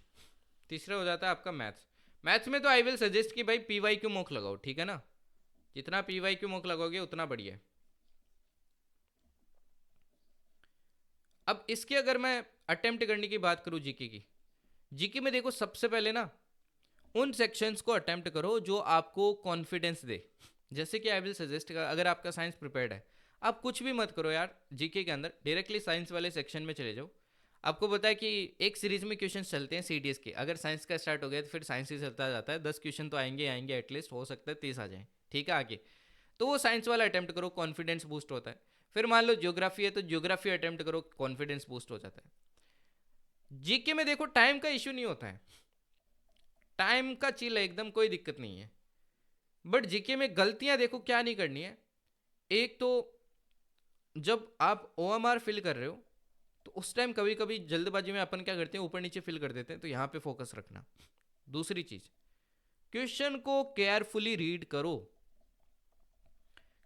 तीसरा हो जाता है आपका मैथ्स। मैथ्स में तो आई विल सजेस्ट कि भाई PYQ मॉक लगाओ, ठीक है ना। जितना PYQ मॉक लगाओगे उतना बढ़िया है। अब इसके अगर मैं अटेम्प्ट करने की बात करूं GK की, GK में देखो सबसे पहले ना उन सेक्शंस को अटेम्प्ट करो जो आपको कॉन्फिडेंस दे। जैसे कि आई विल सजेस्ट, अगर आपका साइंस प्रिपेयर्ड है, आप कुछ भी मत करो यार, GK के अंदर डायरेक्टली साइंस वाले सेक्शन में चले जाओ। आपको पता है कि एक सीरीज में क्वेश्चन चलते हैं CDS के, अगर साइंस का स्टार्ट हो गया तो फिर साइंस ही चलता जाता है, 10 क्वेश्चन तो आएंगे आएंगे, एटलीस्ट हो सकता है 30 आ जाए, ठीक है आगे। तो वो साइंस वाला अटेम्प्ट करो, कॉन्फिडेंस बूस्ट होता है। फिर मान लो ज्योग्राफी है तो ज्योग्राफी अटेम्प्ट करो, कॉन्फिडेंस बूस्ट हो जाता है। GK में देखो टाइम का इश्यू नहीं होता है, टाइम का चिल है एकदम, कोई दिक्कत नहीं है। बट GK में गलतियां देखो क्या नहीं करनी है। एक तो जब आप OMR फिल कर रहे हो तो उस टाइम कभी कभी जल्दबाजी में अपन क्या करते हैं, ऊपर नीचे फिल कर देते हैं, तो यहां पे फोकस रखना। दूसरी चीज, क्वेश्चन को केयरफुली रीड करो।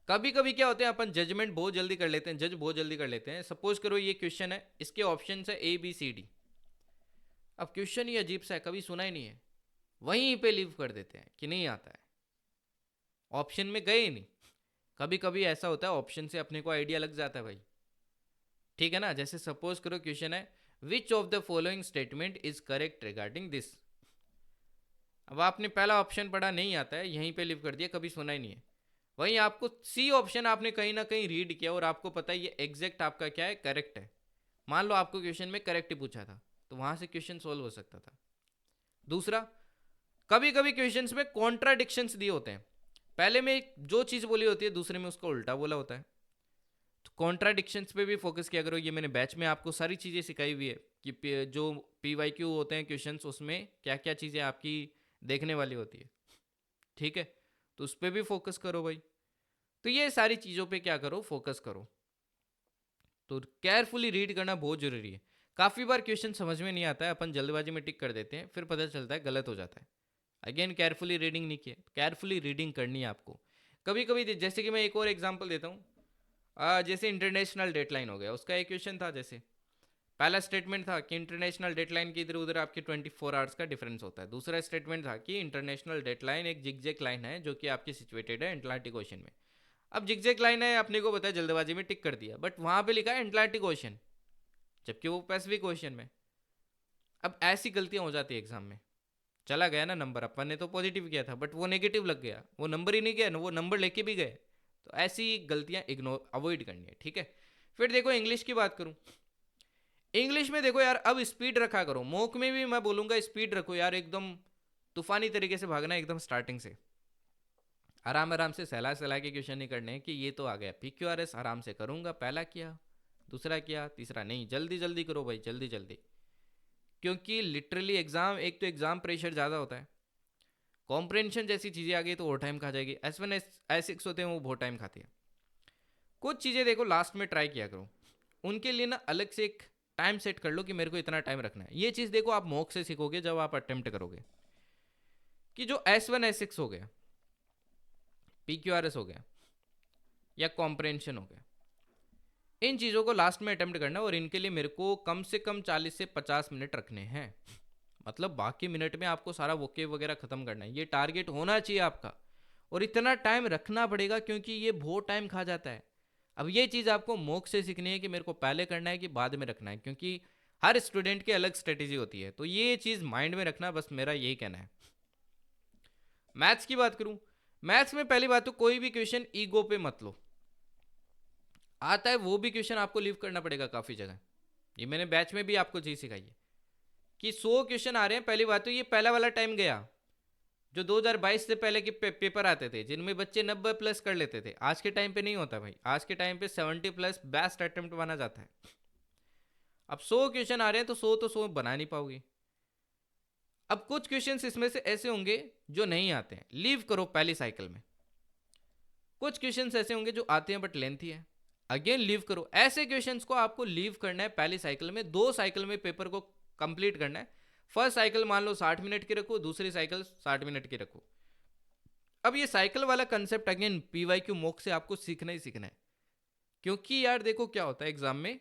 कभी कभी क्या होते हैं, अपन जजमेंट बहुत जल्दी कर लेते हैं, जज बहुत जल्दी कर लेते हैं। सपोज करो ये क्वेश्चन है, इसके ऑप्शन है ABCD। अब क्वेश्चन ही अजीब सा है, कभी सुना ही नहीं है, वहीं पे लीव कर देते हैं कि नहीं आता है, ऑप्शन में गए ही नहीं। कभी कभी ऐसा होता है ऑप्शन से अपने को आइडिया लग जाता है भाई, ठीक है ना। जैसे सपोज करो क्वेश्चन है, which of the following statement is correct regarding this. अब आपने पहला ऑप्शन पढ़ा, नहीं आता है, यहीं पे लीव कर दिया, कभी सुना ही नहीं है। वहीं आपको C ऑप्शन आपने कहीं ना कहीं रीड किया और आपको पता है ये एग्जैक्ट आपका क्या है, करेक्ट है। मान लो आपको क्वेश्चन में करेक्ट ही पूछा था, तो वहां से क्वेश्चन सोल्व हो सकता था। दूसरा, कभी कभी क्वेश्चंस में कॉन्ट्राडिक्शंस दिए होते हैं, पहले में जो चीज़ बोली होती है दूसरे में उसका उल्टा बोला होता है। तो कॉन्ट्राडिक्शंस पे भी फोकस किया करो। ये मैंने बैच में आपको सारी चीज़ें सिखाई हुई है कि जो PYQ होते हैं क्वेश्चंस, उसमें क्या क्या चीज़ें आपकी देखने वाली होती है, ठीक है। तो उस पर भी फोकस करो भाई। तो ये सारी चीज़ों पे क्या करो, फोकस करो। तो केयरफुली रीड करना बहुत ज़रूरी है। काफ़ी बार क्वेश्चन समझ में नहीं आता है, अपन जल्दबाजी में टिक कर देते हैं, फिर पता चलता है गलत हो जाता है। अगेन केयरफुली रीडिंग नहीं किया, केयरफुली रीडिंग करनी है आपको। कभी कभी जैसे कि मैं एक और एग्जांपल देता हूँ, जैसे इंटरनेशनल डेडलाइन हो गया, उसका एक क्वेश्चन था। जैसे पहला स्टेटमेंट था कि इंटरनेशनल डेडलाइन के इधर उधर आपके 24 आवर्स का डिफरेंस होता है। दूसरा स्टेटमेंट था कि इंटरनेशनल डेडलाइन एक जिगजैग लाइन है जो कि आपकी सिचुएटेड है अटलांटिक ओशन में। अब जिगजैग लाइन है, अपने को पता है, जल्दबाजी में टिक कर दिया, बट वहां पे लिखा है अटलांटिक ओशन, जबकि वो पैसिफिक ओशन में। अब ऐसी गलतियां हो जाती है एग्जाम में। चला गया ना नंबर, अपन ने तो पॉजिटिव किया था बट वो नेगेटिव लग गया, वो नंबर ही नहीं गया ना, वो नंबर लेके भी गए। तो ऐसी गलतियां इग्नोर अवॉइड करनी है, ठीक है। फिर देखो इंग्लिश की बात करूं, इंग्लिश में देखो यार, अब स्पीड रखा करो। मॉक में भी मैं बोलूंगा स्पीड रखो यार, एकदम तूफानी तरीके से भागना, एकदम स्टार्टिंग से आराम आराम से सहला सहला के क्वेश्चन नहीं करने कि ये तो आ गया PQRS, आराम से करूंगा, पहला किया, दूसरा किया, तीसरा नहीं, जल्दी जल्दी करो भाई, जल्दी जल्दी। क्योंकि लिटरली एग्जाम, एक तो एग्जाम प्रेशर ज़्यादा होता है, कॉम्प्रेंशन जैसी चीज़ें आ गई तो और टाइम खा जाएगी। S1 S6 होते हैं वो बहुत टाइम खाती है। कुछ चीज़ें देखो लास्ट में ट्राई किया करो, उनके लिए ना अलग से एक टाइम सेट कर लो कि मेरे को इतना टाइम रखना है। ये चीज़ देखो आप मॉक से सीखोगे जब आप अटेम्प्ट करोगे, कि जो S1 S6 हो गया, PQRS हो गया या कॉम्प्रेंशन हो गया, इन चीज़ों को लास्ट में अटेम्प्ट करना, और इनके लिए मेरे को कम से कम 40 से 50 मिनट रखने हैं। मतलब बाकी मिनट में आपको सारा वोके वगैरह खत्म करना है, ये टारगेट होना चाहिए आपका। और इतना टाइम रखना पड़ेगा क्योंकि ये बहुत टाइम खा जाता है। अब ये चीज़ आपको मॉक से सीखनी है कि मेरे को पहले करना है कि बाद में रखना है, क्योंकि हर स्टूडेंट की अलग स्ट्रेटेजी होती है। तो ये चीज़ माइंड में रखना, बस मेरा यही कहना है। मैथ्स की बात करूं, मैथ्स में पहली बात तो कोई भी क्वेश्चन ईगो पे मत लो। आता है वो भी क्वेश्चन आपको लीव करना पड़ेगा काफ़ी जगह। ये मैंने बैच में भी आपको चीज़ सिखाई है कि 100 क्वेश्चन आ रहे हैं। पहली बात तो ये पहला वाला टाइम गया, जो 2022 से पहले के पेपर आते थे जिनमें बच्चे 90+ कर लेते थे। आज के टाइम पे नहीं होता भाई, आज के टाइम पे 70+ बेस्ट अटेम्प्ट माना जाता है। अब 100 क्वेश्चन आ रहे हैं तो 100 तो 100 बना नहीं पाओगे। अब कुछ क्वेश्चन इसमें से ऐसे होंगे जो नहीं आते हैं, लीव करो पहली साइकिल में। कुछ क्वेश्चन ऐसे होंगे जो आते हैं बट लेंथी है, अगेन लीव करो। ऐसे क्वेश्चंस को आपको लीव करना है पहली साइकिल में। 2 साइकिल में पेपर को कंप्लीट करना है। फर्स्ट साइकिल मान लो 60 मिनट की रखो, दूसरी साइकिल 60 मिनट की रखो। अब ये साइकिल वाला कंसेप्ट अगेन PYQ मॉक से आपको सीखना ही सीखना है। क्योंकि यार देखो क्या होता है एग्जाम में,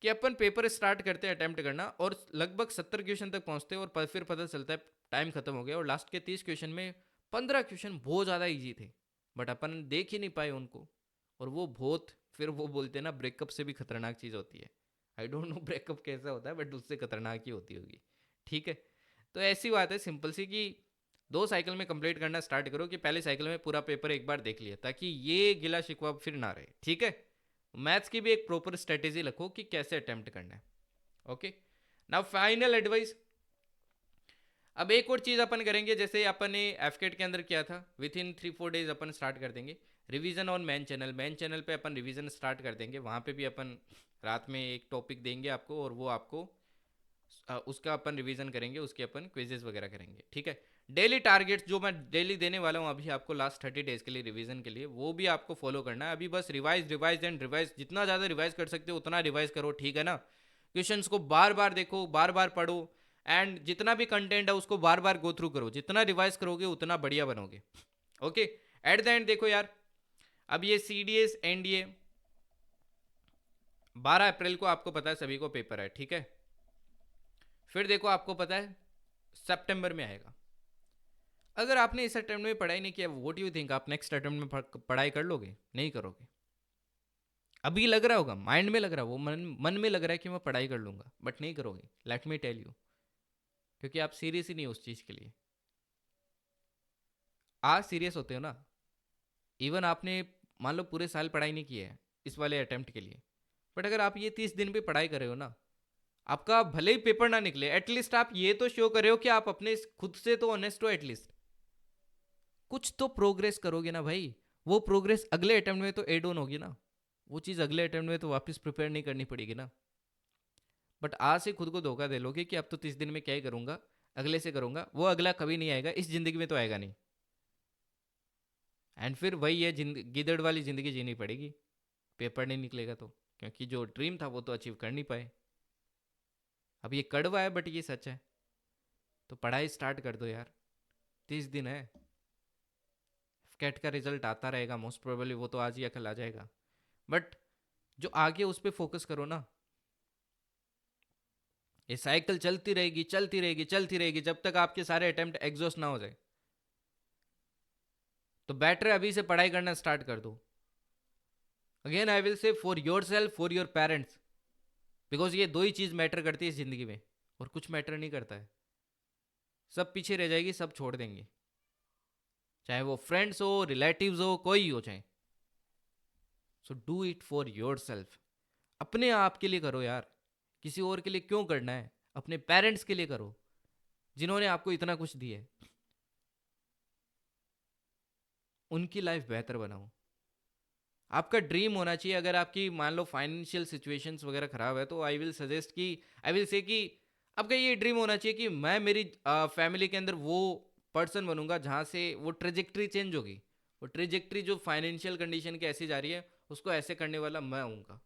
कि अपन पेपर स्टार्ट करते हैं अटेम्प्ट करना, और लगभग 70 क्वेश्चन तक पहुंचते हैं, और फिर पता चलता है टाइम खत्म हो गया, और लास्ट के 30 क्वेश्चन में 15 क्वेश्चन बहुत ज़्यादा ईजी थे, बट अपन देख ही नहीं पाए उनको। और वो बहुत, फिर वो बोलते हैं ना, ब्रेकअप से भी खतरनाक चीज़ होती है। आई डोंट नो ब्रेकअप कैसा होता है, बट उससे खतरनाक ही होती होगी, ठीक है। तो ऐसी बात है सिंपल सी, कि 2 साइकिल में कंप्लीट करना स्टार्ट करो, कि पहले साइकिल में पूरा पेपर एक बार देख लिया, ताकि ये गिला शिकवा फिर ना रहे, ठीक है। मैथ्स की भी एक प्रॉपर स्ट्रेटेजी रखो कि कैसे अटेम्प्ट करना है। Okay, now final advice. अब एक और चीज़ अपन करेंगे, जैसे अपन ने एफकेट के अंदर किया था, with in 3-4 days upon start कर देंगे revision on main channel. Main channel पे अपन रिवीजन स्टार्ट कर देंगे, वहाँ पे भी अपन रात में एक टॉपिक देंगे आपको, और वो आपको उसका अपन रिवीजन करेंगे, उसके अपन क्विजेस वगैरह करेंगे, ठीक है। डेली टारगेट्स जो मैं डेली देने वाला हूँ अभी आपको लास्ट 30 डेज के लिए रिवीजन के लिए, वो भी आपको फॉलो करना है। अभी बस रिवाइज रिवाइज एंड रिवाइज, जितना ज़्यादा रिवाइज कर सकते हो उतना रिवाइज करो, ठीक है ना। क्वेश्चंस को बार बार देखो, बार बार पढ़ो, एंड जितना भी कंटेंट है उसको बार बार गो थ्रू करो। जितना रिवाइज करोगे उतना बढ़िया बनोगे, ओके। एट द एंड देखो यार, अब ये CDS NDA 12 अप्रैल को आपको पता है सभी को पेपर है, ठीक है। फिर देखो आपको पता है सितंबर में आएगा। अगर आपने इस अटेम्प्ट में पढ़ाई नहीं किया, व्हाट यू थिंक आप नेक्स्ट अटेम्प्ट में पढ़ाई कर लोगे? नहीं करोगे। अभी लग रहा होगा, माइंड में लग रहा है, वो मन में लग रहा है कि मैं पढ़ाई कर लूंगा, बट नहीं करोगे, लेट मी टेल यू। क्योंकि आप सीरियस ही नहीं हो उस चीज़ के लिए। आज सीरियस होते हो ना, इवन आपने मान लो पूरे साल पढ़ाई नहीं की है इस वाले अटेम्प्ट के लिए, बट अगर आप ये 30 दिन पे पढ़ाई कर रहे हो ना, आपका भले ही पेपर ना निकले, एटलीस्ट आप ये तो शो कर रहे हो कि आप अपने खुद से तो ऑनेस्ट हो, एटलीस्ट कुछ तो प्रोग्रेस करोगे ना भाई। वो प्रोग्रेस अगले अटेम्प्ट में तो एड ऑन होगी ना। वो चीज़ अगले अटेम्प्ट में तो वापस प्रिपेयर नहीं करनी पड़ेगी ना। बट आज से खुद को धोखा दे लोगे कि अब तो 30 दिन में क्या ही करूँगा, अगले से करूँगा, वो अगला कभी नहीं आएगा, इस ज़िंदगी में तो आएगा नहीं। एंड फिर वही है, गिदड़ वाली ज़िंदगी जीनी पड़ेगी, पेपर नहीं निकलेगा तो, क्योंकि जो ड्रीम था वो तो अचीव कर नहीं पाए। अब ये कड़वा है बट ये सच है। तो पढ़ाई स्टार्ट कर दो यार, 30 दिन है। कैट का रिजल्ट आता रहेगा मोस्ट प्रोबेबली, वो तो आज या कल आ जाएगा, बट जो आगे उस पर फोकस करो ना। ये साइकिल चलती रहेगी चलती रहेगी चलती रहेगी जब तक आपके सारे अटेम्प्ट एग्जॉस्ट ना हो जाए। तो बेटर अभी से पढ़ाई करना स्टार्ट कर दो। Again I will say, for your self, for your parents, because ये दो ही चीज मैटर करती है इस जिंदगी में, और कुछ मैटर नहीं करता है। सब पीछे रह जाएगी, सब छोड़ देंगे, चाहे वो फ्रेंड्स हो, रिलेटिव्स हो, कोई हो चाहे। So do it for your self, अपने आप के लिए करो यार। किसी और के लिए क्यों करना है, अपने पेरेंट्स के लिए करो जिन्होंने आपको इतना कुछ दिया है। उनकी लाइफ बेहतर बनाओ। आपका ड्रीम होना चाहिए। अगर आपकी मान लो फाइनेंशियल सिचुएशंस वगैरह खराब है तो आई विल सजेस्ट कि, आई विल से कि आपका ये ड्रीम होना चाहिए कि मैं मेरी फैमिली के अंदर वो पर्सन बनूंगा जहाँ से वो ट्रेजेक्ट्री चेंज होगी। वो ट्रेजेक्ट्री जो फाइनेंशियल कंडीशन की ऐसी जा रही है उसको ऐसे करने वाला मैं हूँगा।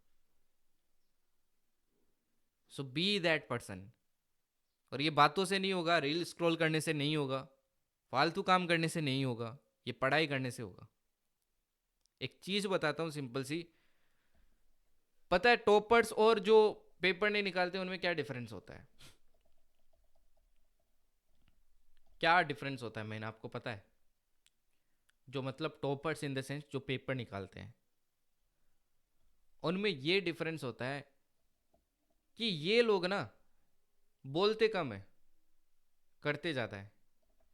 सो बी दैट पर्सन। और ये बातों से नहीं होगा, रील स्क्रॉल करने से नहीं होगा, फालतू काम करने से नहीं होगा, ये पढ़ाई करने से होगा। एक चीज बताता हूँ सिंपल सी, पता है टॉपर्स और जो पेपर नहीं निकालते उनमें क्या डिफरेंस होता है? क्या डिफरेंस होता है मैंने आपको पता है? जो मतलब टॉपर्स इन द सेंस जो पेपर निकालते हैं, उनमें ये डिफरेंस होता है कि ये लोग ना बोलते कम है, करते ज़्यादा है,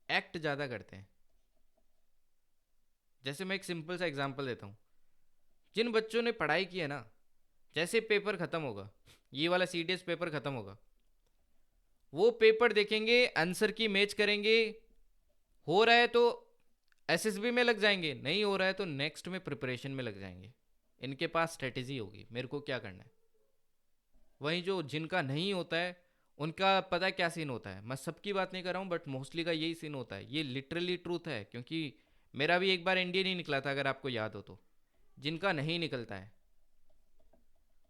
एक्ट ज़्यादा करते हैं। जैसे मैं एक सिंपल सा एग्जांपल देता हूँ। जिन बच्चों ने पढ़ाई की है ना, जैसे पेपर ख़त्म होगा, ये वाला सीडीएस पेपर ख़त्म होगा, वो पेपर देखेंगे, आंसर की मैच करेंगे, हो रहा है तो एसएसबी में लग जाएंगे, नहीं हो रहा है तो नेक्स्ट में प्रिपरेशन में लग जाएंगे। इनके पास स्ट्रेटेजी होगी मेरे को क्या करना है। वहीं जो जिनका नहीं होता है उनका पता है क्या सीन होता है। मैं सबकी बात नहीं कर रहा हूँ बट मोस्टली का यही सीन होता है। ये लिटरली ट्रूथ है, क्योंकि मेरा भी एक बार एनडीए नहीं निकला था, अगर आपको याद हो तो। जिनका नहीं निकलता है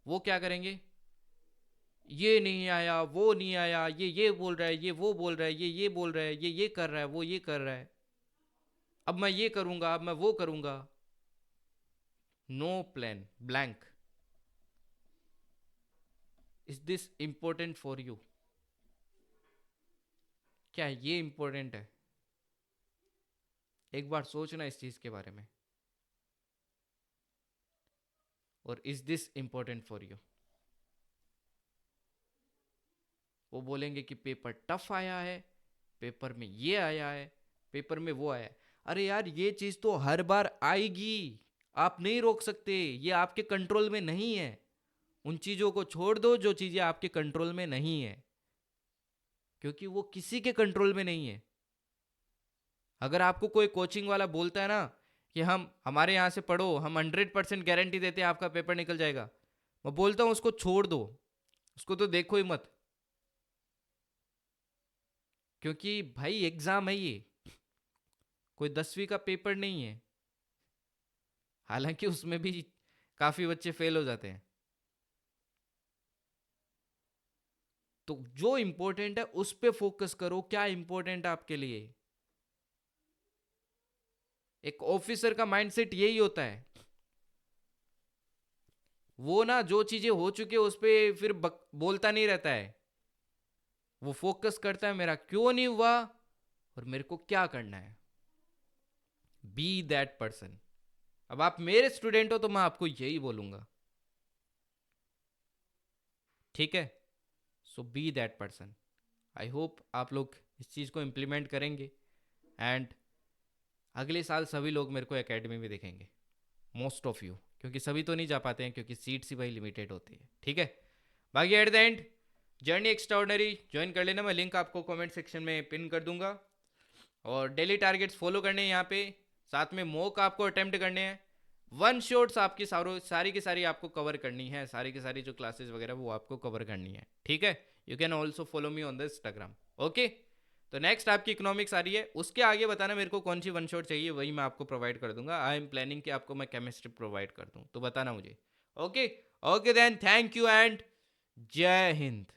वो क्या करेंगे, ये नहीं आया, वो नहीं आया, ये बोल रहा है, ये वो बोल रहा है, ये बोल रहा है, ये कर रहा है, वो ये कर रहा है, अब मैं ये करूंगा, अब मैं वो करूंगा। No plan, blank. Is this important for you? क्या ये इंपॉर्टेंट है? एक बार सोचना इस चीज के बारे में। और is this important for you? वो बोलेंगे कि पेपर टफ आया है, पेपर में ये आया है, पेपर में वो आया है। अरे यार ये चीज तो हर बार आएगी, आप नहीं रोक सकते, ये आपके कंट्रोल में नहीं है। उन चीजों को छोड़ दो जो चीजें आपके कंट्रोल में नहीं है, क्योंकि वो किसी के कंट्रोल में नहीं है। अगर आपको कोई कोचिंग वाला बोलता है ना कि हम हमारे यहाँ से पढ़ो, हम 100% गारंटी देते हैं आपका पेपर निकल जाएगा, मैं बोलता हूँ उसको छोड़ दो, उसको तो देखो ही मत। क्योंकि भाई एग्जाम है ये, कोई 10वीं का पेपर नहीं है। हालांकि उसमें भी काफी बच्चे फेल हो जाते हैं। तो जो इंपॉर्टेंट है उस पे फोकस करो। क्या इंपॉर्टेंट है आपके लिए? एक ऑफिसर का माइंडसेट यही होता है। वो ना जो चीजें हो चुकी है उस पे फिर बोलता नहीं रहता है। वो फोकस करता है मेरा क्यों नहीं हुआ और मेरे को क्या करना है। Be that person. अब आप मेरे स्टूडेंट हो तो मैं आपको यही बोलूंगा, ठीक है? So be that person. I hope आप लोग इस चीज़ को इम्प्लीमेंट करेंगे एंड अगले साल सभी लोग मेरे को एकेडमी में देखेंगे, मोस्ट ऑफ यू, क्योंकि सभी तो नहीं जा पाते हैं क्योंकि सीट्स ही भाई लिमिटेड होती है, ठीक है? बाकी at the end journey extraordinary join कर लेना, मैं लिंक आपको कमेंट सेक्शन में पिन कर दूंगा। और डेली टारगेट्स फॉलो करने हैं यहाँ पे, साथ में मॉक आपको अटेम्प्ट करने हैं। वन शॉट्स आपकी सारी की सारी आपको कवर करनी है, सारी की सारी जो क्लासेस वगैरह वो आपको कवर करनी है, ठीक है। You can also follow me on the Instagram, okay. तो नेक्स्ट आपकी इकोनॉमिक्स आ रही है, उसके आगे बताना मेरे को कौन सी वन शॉट चाहिए, वही मैं आपको प्रोवाइड कर दूंगा। आई एम प्लानिंग कि आपको मैं केमिस्ट्री प्रोवाइड कर दूं, तो बताना मुझे। Okay, okay then, thank you and Jai Hind.